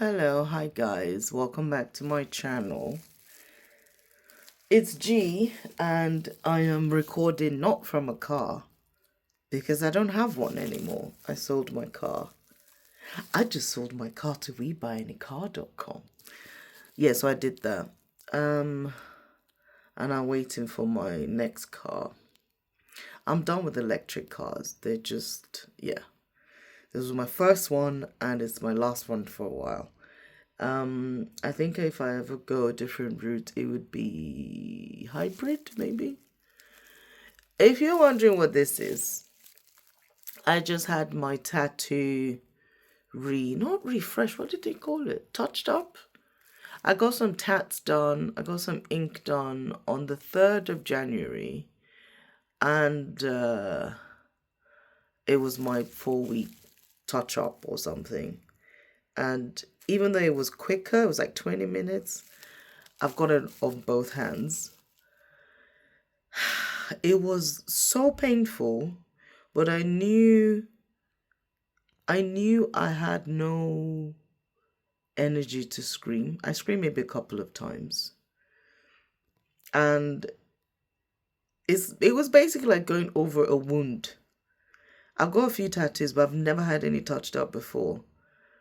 Hello, hi guys, welcome back to my channel. It's G and I am recording not from a car because I don't have one anymore. I sold my car. I just sold my car to WeBuyAnyCar.com. Yeah, so I did that. And I'm waiting for my next car. I'm done with electric cars. They're just, yeah. This was my first one and it's my last one for a while. I think if I ever go a different route, it would be hybrid, maybe. If you're wondering what this is, I just had my tattoo not refresh, what did they call it? Touched up? I got some tats done, I got some ink done on the 3rd of January, and it was my 4-week touch up or something. And even though it was quicker, it was like 20 minutes, I've got it on both hands. It was so painful, but I knew I had no energy to scream. I screamed maybe a couple of times. And it was basically like going over a wound. I've got a few tattoos, but I've never had any touched up before.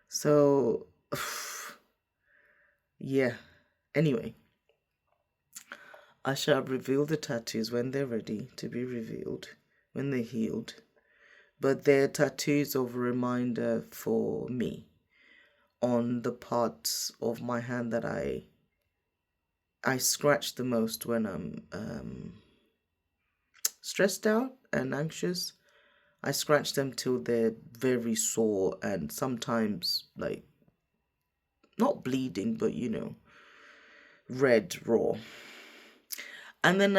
So, yeah. Anyway, I shall reveal the tattoos when they're ready to be revealed, when they're healed. But they're tattoos of a reminder for me on the parts of my hand that I scratch the most when I'm stressed out and anxious. I scratch them till they're very sore and sometimes like not bleeding, but red raw. And then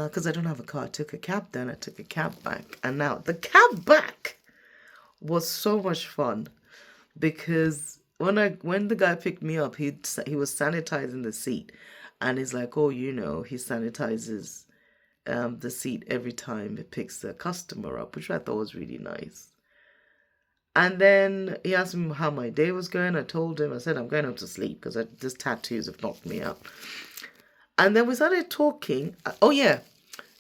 because I don't have a car, I took a cab then. I took a cab back. And now the cab back was so much fun because when the guy picked me up, he was sanitizing the seat. And he's like, oh, he sanitizes the seat every time he picks the customer up, which I thought was really nice. And then he asked me how my day was going. I told him, I said, I'm going home to sleep because these tattoos have knocked me out. And then we started talking. Oh, yeah.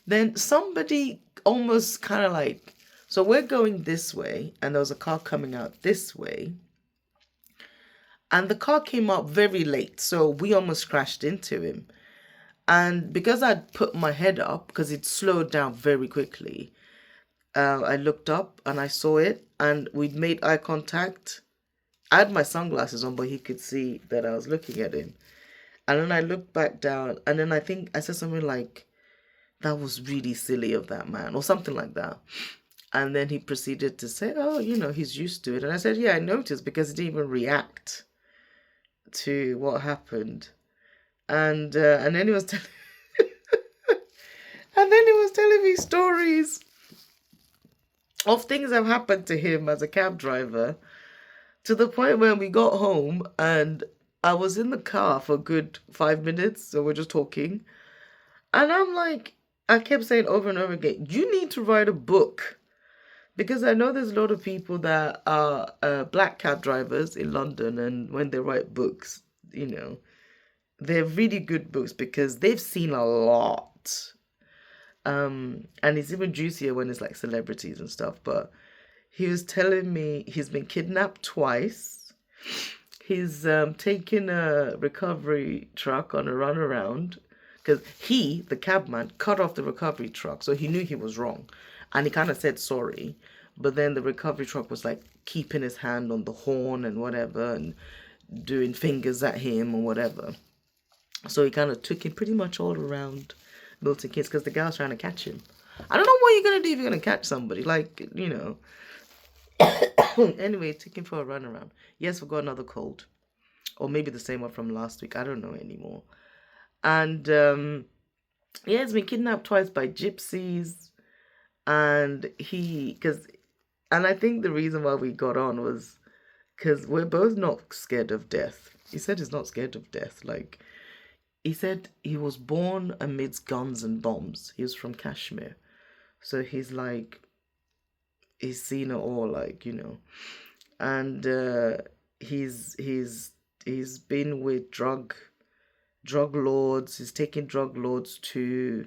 Then somebody almost kind of like, so we're going this way, and there was a car coming out this way. And the car came up very late, so we almost crashed into him. And because I'd put my head up, because it slowed down very quickly, I looked up and I saw it, and we'd made eye contact. I had my sunglasses on, but he could see that I was looking at him. And then I looked back down, and then I think I said something like, that was really silly of that man, or something like that. And then he proceeded to say, oh, he's used to it. And I said, yeah, I noticed because he didn't even react to what happened. And then he was telling me stories of things that have happened to him as a cab driver, to the point when we got home and I was in the car for a good 5 minutes, so we're just talking. And I'm like, I kept saying over and over again, you need to write a book. Because I know there's a lot of people that are black cab drivers in London, and when they write books, they're really good books because they've seen a lot. And it's even juicier when it's like celebrities and stuff. But he was telling me he's been kidnapped twice. He's taken a recovery truck on a runaround because the cabman, cut off the recovery truck. So he knew he was wrong. And he kind of said sorry. But then the recovery truck was like keeping his hand on the horn and whatever and doing fingers at him or whatever. So he kind of took him pretty much all around Milton Keynes because the guy was trying to catch him. I don't know what you're going to do if you're going to catch somebody. Like, Anyway, took him for a run around. Yes, we got another cold. Or maybe the same one from last week. I don't know anymore. And, yeah, he's been kidnapped twice by gypsies. And I think the reason why we got on was because we're both not scared of death. He said he's not scared of death. Like, he said he was born amidst guns and bombs. He was from Kashmir. So he's like, he's seen it all, like, And he's been with drug lords. He's taking drug lords to,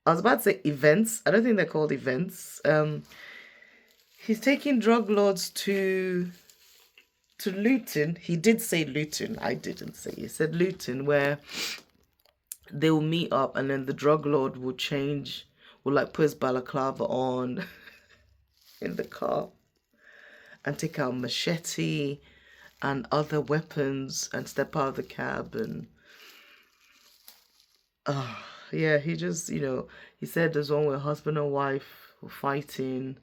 I was about to say events. I don't think they're called events. He's taking drug lords to Luton. He did say Luton. I didn't say. He said Luton, where they will meet up, and then the drug lord will like put his balaclava on in the car and take out machete and other weapons and step out of the cab. And yeah, he just, he said there's one where husband and wife were fighting,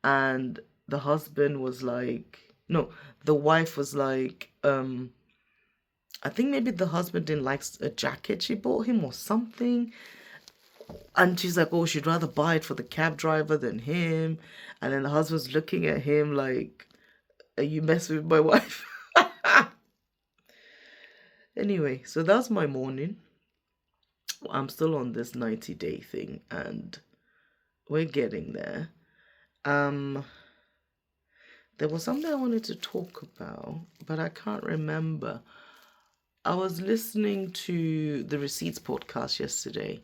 and the husband was like, no, the wife was like, I think maybe the husband didn't like a jacket she bought him or something. And she's like, oh, she'd rather buy it for the cab driver than him. And then the husband's looking at him like, are you messing with my wife? Anyway, so that's my morning. I'm still on this 90-day thing, and we're getting there. There was something I wanted to talk about, but I can't remember. I was listening to the Receipts podcast yesterday,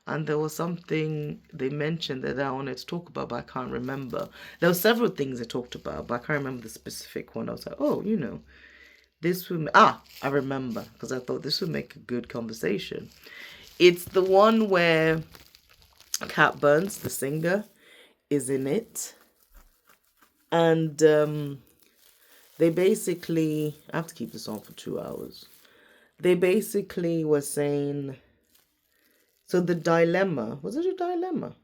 and there was something they mentioned that I wanted to talk about, but I can't remember. There were several things they talked about, but I can't remember the specific one. I was like, oh, this would... I remember, because I thought this would make a good conversation. It's the one where Cat Burns, the singer, is in it. And they basically... I have to keep this on for 2 hours. They basically were saying... So the dilemma... Was it a dilemma?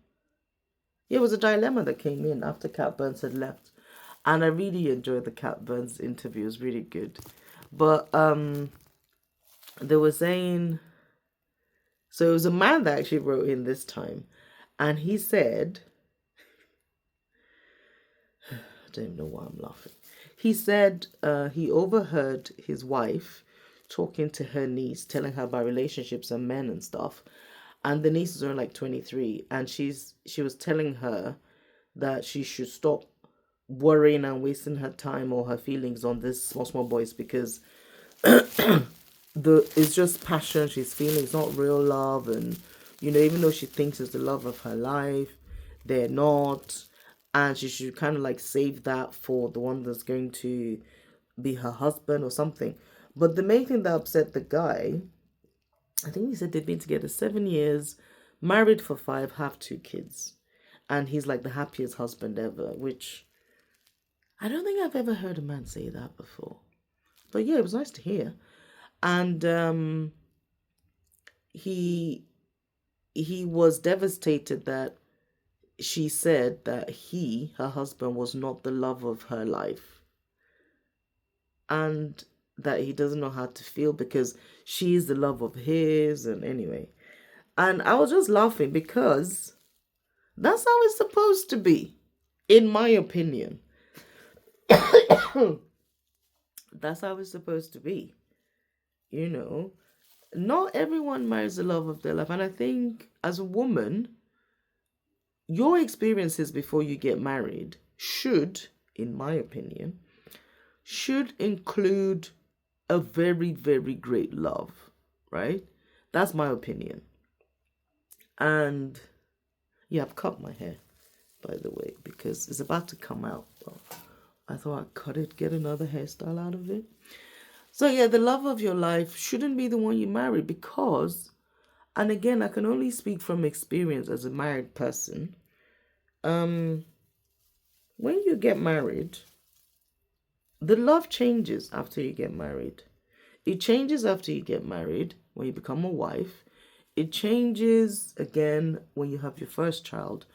Yeah, it was a dilemma that came in after Cat Burns had left. And I really enjoyed the Cat Burns interview. It was really good. But they were saying... So it was a man that actually wrote in this time. And he said... I don't even know why I'm laughing. He said he overheard his wife talking to her niece, telling her about relationships and men and stuff. And the niece is only like 23. And she was telling her that she should stop worrying and wasting her time or her feelings on this small boys, because it's just passion she's feeling. It's not real love. And, even though she thinks it's the love of her life, they're not. And she should kind of like save that for the one that's going to be her husband or something. But the main thing that upset the guy, I think he said they've been together 7 years, married for 5, have 2 kids. And he's like the happiest husband ever, which I don't think I've ever heard a man say that before. But yeah, it was nice to hear. And he was devastated that she said that her husband, was not the love of her life. And that he doesn't know how to feel because she's the love of his. And anyway. And I was just laughing because that's how it's supposed to be, in my opinion. That's how it's supposed to be. Not everyone marries the love of their life. And I think as a woman, your experiences before you get married should, in my opinion, should include a very, very great love, right? That's my opinion. And yeah, I've cut my hair, by the way, because it's about to come out. Well, I thought I'd cut it, get another hairstyle out of it. So yeah, the love of your life shouldn't be the one you marry, because, and again, I can only speak from experience as a married person. When you get married, the love changes after you get married. It changes after you get married, when you become a wife. It changes again when you have your first child.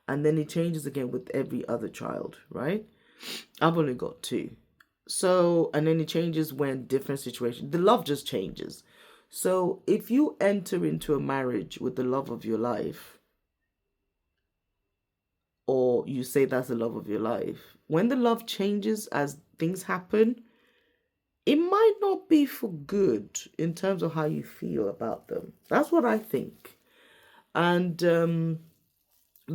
And then it changes again with every other child, right? I've only got 2. So, and then it changes when different situations, the love just changes. So if you enter into a marriage with the love of your life, or you say that's the love of your life, when the love changes as things happen, it might not be for good in terms of how you feel about them. That's what I think. And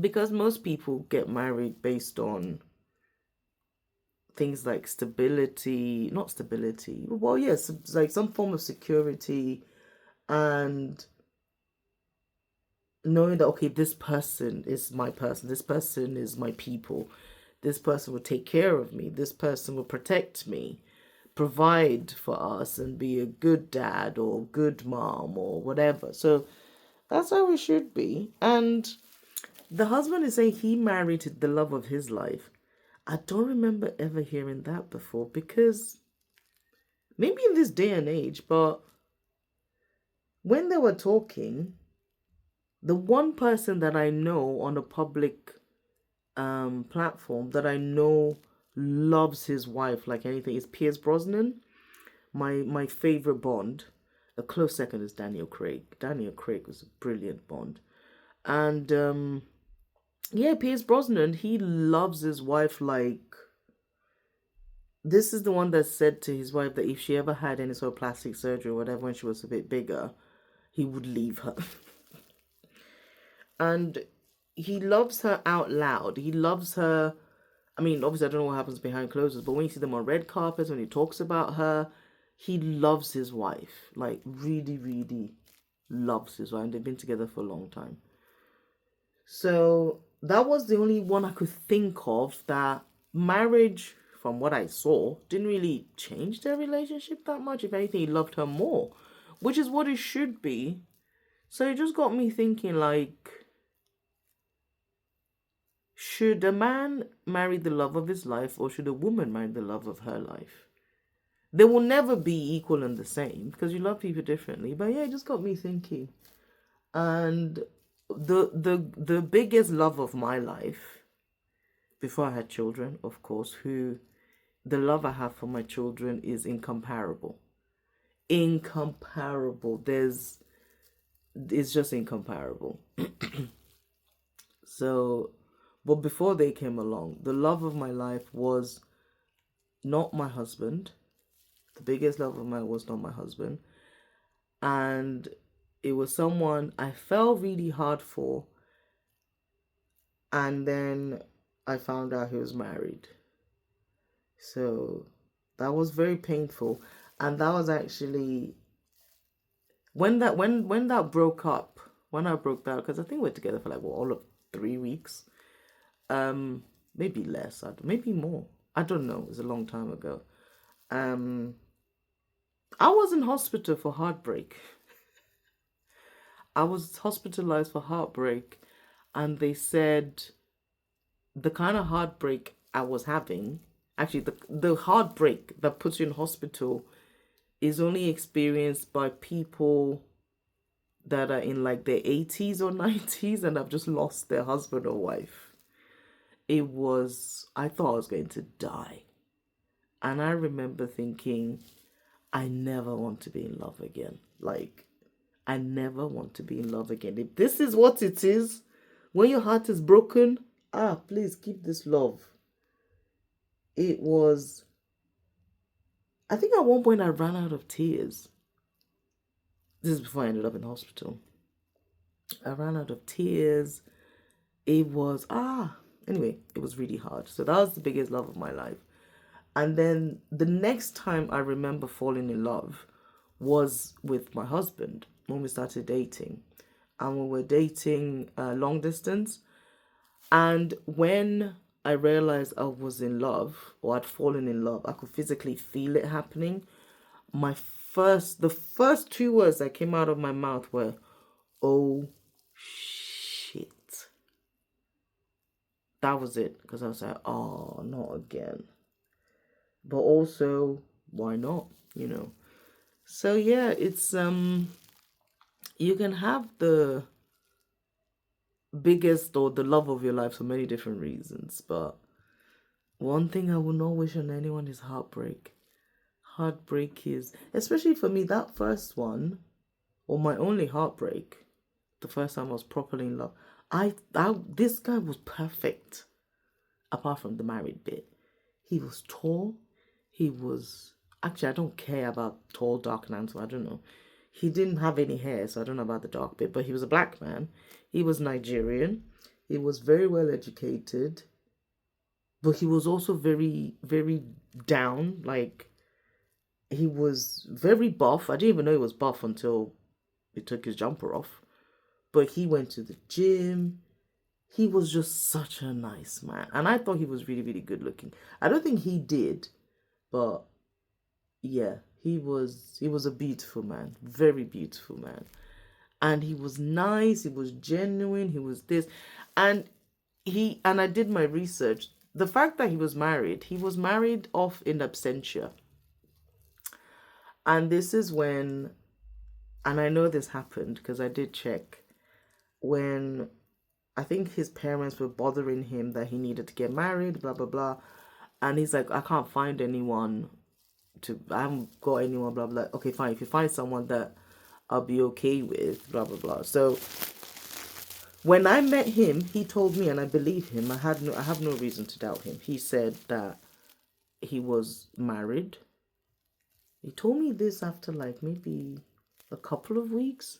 because most people get married based on things like stability, not stability, well, yes, it's like some form of security, and knowing that, okay, this person is my person, this person is my people, this person will take care of me, this person will protect me, provide for us, and be a good dad or good mom or whatever. So that's how it should be. And the husband is saying he married the love of his life. I don't remember ever hearing that before, because maybe in this day and age, but when they were talking, the one person that I know on a public platform that I know loves his wife like anything is Pierce Brosnan. My favorite Bond. A close second is Daniel Craig. Daniel Craig was a brilliant Bond. And yeah, Pierce Brosnan, he loves his wife like, this is the one that said to his wife that if she ever had any sort of plastic surgery or whatever when she was a bit bigger, he would leave her. And he loves her out loud. He loves her. I mean, obviously, I don't know what happens behind closed doors, but when you see them on red carpets, when he talks about her, he loves his wife. Like, really, really loves his wife. And they've been together for a long time. So that was the only one I could think of that marriage, from what I saw, didn't really change their relationship that much. If anything, he loved her more, which is what it should be. So it just got me thinking, like, should a man marry the love of his life, or should a woman marry the love of her life? They will never be equal and the same, because you love people differently. But yeah, it just got me thinking. And the biggest love of my life, before I had children, of course, who the love I have for my children is incomparable. Incomparable. It's just incomparable. So, but before they came along, the love of my life was not my husband. The biggest love of mine was not my husband. And it was someone I fell really hard for. And then I found out he was married. So that was very painful. And that was actually when that broke up, when I broke that, because I think we're together for like, what, all of 3 weeks. Maybe less, maybe more. I don't know. It was a long time ago. I was in hospital for heartbreak. I was hospitalized for heartbreak, and they said the kind of heartbreak I was having, actually the heartbreak that puts you in hospital is only experienced by people that are in like their 80s or 90s and have just lost their husband or wife. I thought I was going to die. And I remember thinking, I never want to be in love again. Like, I never want to be in love again. If this is what it is, when your heart is broken, please keep this love. It was, I think at one point I ran out of tears. This is before I ended up in hospital. I ran out of tears. It was, anyway, it was really hard. So that was the biggest love of my life. And then the next time I remember falling in love was with my husband when we started dating. And we were dating long distance. And when I realized I was in love, or I'd fallen in love, I could physically feel it happening. The first 2 words that came out of my mouth were, "Oh shit." That was it, because I was like, oh, not again. But also, why not? So yeah, it's you can have the biggest or the love of your life for many different reasons, but one thing I will not wish on anyone is heartbreak. Heartbreak is, especially for me, that first one, or my only heartbreak, the first time I was properly in love, this guy was perfect, apart from the married bit. He was tall. He was, actually, I don't care about tall, dark, and handsome. I don't know. He didn't have any hair, so I don't know about the dark bit, but he was a black man. He was Nigerian. He was very well educated. but he was also very, very down. Like, he was very buff. I didn't even know he was buff until he took his jumper off. But he went to the gym. He was just such a nice man. And I thought he was really, really good looking. I don't think he did, but yeah, he was a beautiful man. Very beautiful man. And he was nice, he was genuine, he was this. And I did my research. The fact that he was married off in absentia. And this is when, and I know this happened because I did check, when I think his parents were bothering him that he needed to get married, blah, blah, blah. And he's like, I can't find anyone I haven't got anyone, blah, blah. Okay, fine. If you find someone that I'll be okay with, blah, blah, blah. So when I met him, he told me, and I believe him, I have no reason to doubt him. He said that he was married. He told me this after like maybe a couple of weeks.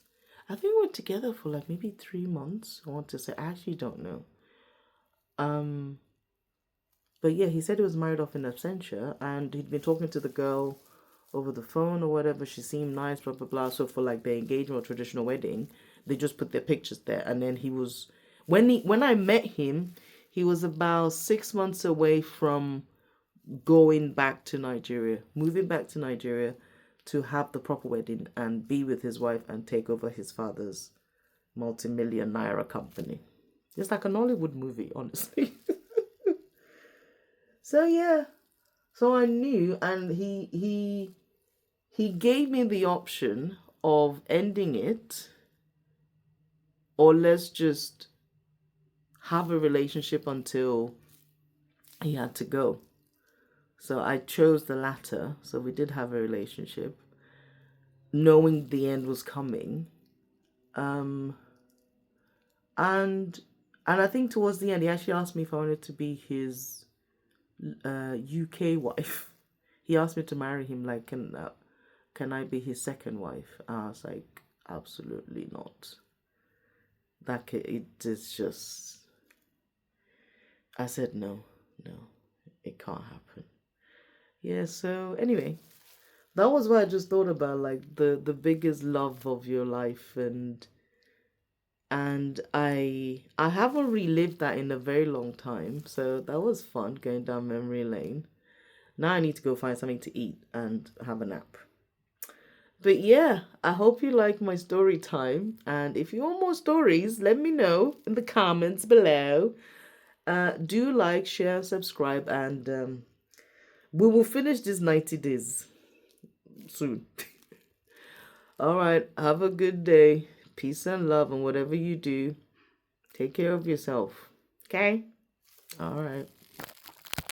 I think we were together for like maybe 3 months. I want to say, I actually don't know. But yeah, he said he was married off in absentia, and he'd been talking to the girl over the phone or whatever. She seemed nice, blah blah blah. So for like their engagement or traditional wedding, they just put their pictures there. And then he was, when I met him, he was about 6 months away from going back to Nigeria, moving back to Nigeria to have the proper wedding and be with his wife and take over his father's multi-million naira company. It's like an Hollywood movie, honestly. So yeah, so I knew, and he gave me the option of ending it, or let's just have a relationship until he had to go. So I chose the latter. So we did have a relationship, knowing the end was coming. And I think towards the end, he actually asked me if I wanted to be his UK wife. He asked me to marry him. Like, can I be his second wife? I was like, absolutely not. It is just. I said no, it can't happen. Yeah. So anyway, that was what I just thought about, like the biggest love of your life, and I haven't relived that in a very long time. So that was fun going down memory lane. Now I need to go find something to eat and have a nap. But yeah, I hope you like my story time. And if you want more stories, let me know in the comments below. Do like, share, subscribe, and we will finish this 90 days soon. All right, have a good day. Peace and love, and whatever you do, take care of yourself. Okay? All right.